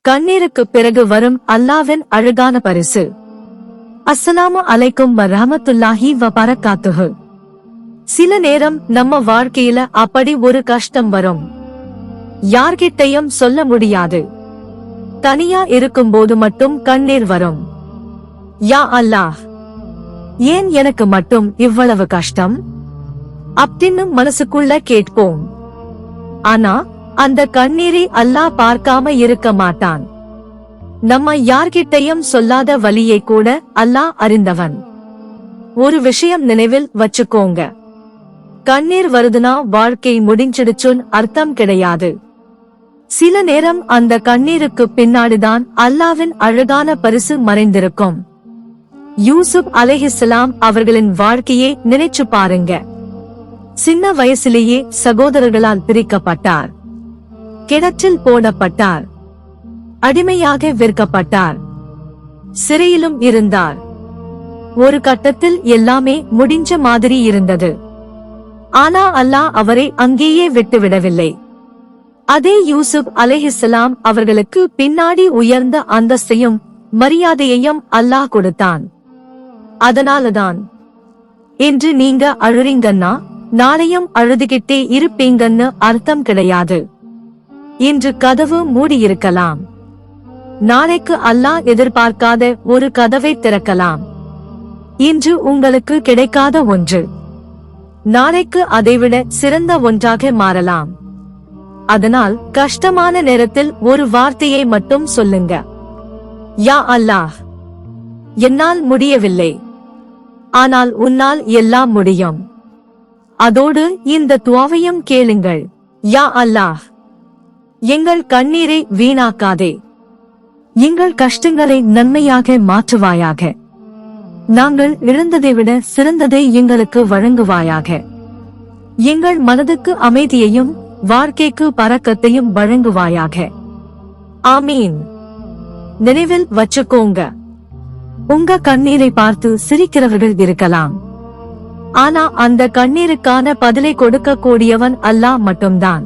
கண்ணீருக்கு பிறகு வரும் அல்லாஹ்வின் அழகான பரிசு. அஸ்ஸலாமு அலைக்கும் வரஹ்மத்துல்லாஹி வபரகாத்துஹு. சில நேரம் நம்ம வாழ்க்கையில அப்படி ஒரு கஷ்டம் வரும், யார்கிட்டையும் சொல்ல முடியாது. தனியா இருக்கும்போது மட்டும் கண்ணீர் வரும். யா அல்லாஹ், ஏன் எனக்கு மட்டும் இவ்வளவு கஷ்டம் அப்படின்னு மனசுக்குள்ள கேட்போம். ஆனா அந்த கண்ணீரை அல்லாஹ் பார்க்காம இருக்க மாட்டான். நம்ம யார்கிட்டையும் சொல்லாத வலியை கூட அல்லாஹ் அறிந்தவன். ஒரு விஷயம் நினைவில் வச்சுக்கோங்க, கண்ணீர் வருதுனா வாழ்க்கை முடிஞ்சிடுச்சுன்னு அர்த்தம் கிடையாது. சில நேரம் அந்த கண்ணீருக்கு பின்னாடிதான் அல்லாஹ்வின் அழகான பரிசு மறைந்திருக்கும். யூசுப் அலைஹிஸ்ஸலாம் அவர்களின் வாழ்க்கையை நினைச்சு பாருங்க. சின்ன வயசிலேயே சகோதரர்களால் பிரிக்கப்பட்டார், கிணற்றில் போடப்பட்டார், அடிமையாக விற்கப்பட்டார், சிறையிலும் இருந்தார். ஒரு கட்டத்தில் எல்லாமே முடிஞ்ச மாதிரி இருந்தது. ஆனா அல்லாஹ் அவரை அங்கேயே விட்டுவிடவில்லை. அதே யூசுப் அலைஹிஸ்ஸலாம் அவர்களுக்கு பின்னாடி உயர்ந்த அந்தஸ்தையும் மரியாதையையும் அல்லாஹ் கொடுத்தான். அதனாலதான் இன்று நீங்க அழுறீங்கன்னா நாளையும் அழுதுகிட்டே இருப்பீங்கன்னு அர்த்தம் கிடையாது. இன்று கதவு மூடியிருக்கலாம், நாளைக்கு அல்லாஹ் எதிர்பார்க்காத ஒரு கதவை திறக்கலாம். இன்று உங்களுக்கு கிடைக்காத ஒன்று நாளைக்கு அதைவிட சிறந்த ஒன்றாக மாறலாம். அதனால் கஷ்டமான நேரத்தில் ஒரு வார்த்தையை மட்டும் சொல்லுங்க, யா அல்லாஹ், என்னால் முடியவில்லை, ஆனால் உன்னால் எல்லாம் முடியும். அதோடு இந்த துஆவையும் கேளுங்கள், யா அல்லாஹ், எங்கள் கண்ணீரை வீணாக்காதே, எங்கள் கஷ்டங்களை நன்மையாக மாற்றுவாயாக, நாங்கள் இழந்ததை விட சிறந்ததை எங்களுக்கு வழங்குவாயாக, எங்கள் மனதுக்கு அமைதியையும் வாழ்க்கைக்கு பரக்கத்தையும் வழங்குவாயாக. ஆமீன். நினைவில் வச்சுக்கோங்க, உங்க கண்ணீரை பார்த்து சிரிக்கிறவர்கள் இருக்கலாம், ஆனா அந்த கண்ணீருக்கான பதிலை கொடுக்க கூடியவன் அல்லாஹ் மட்டும்தான்.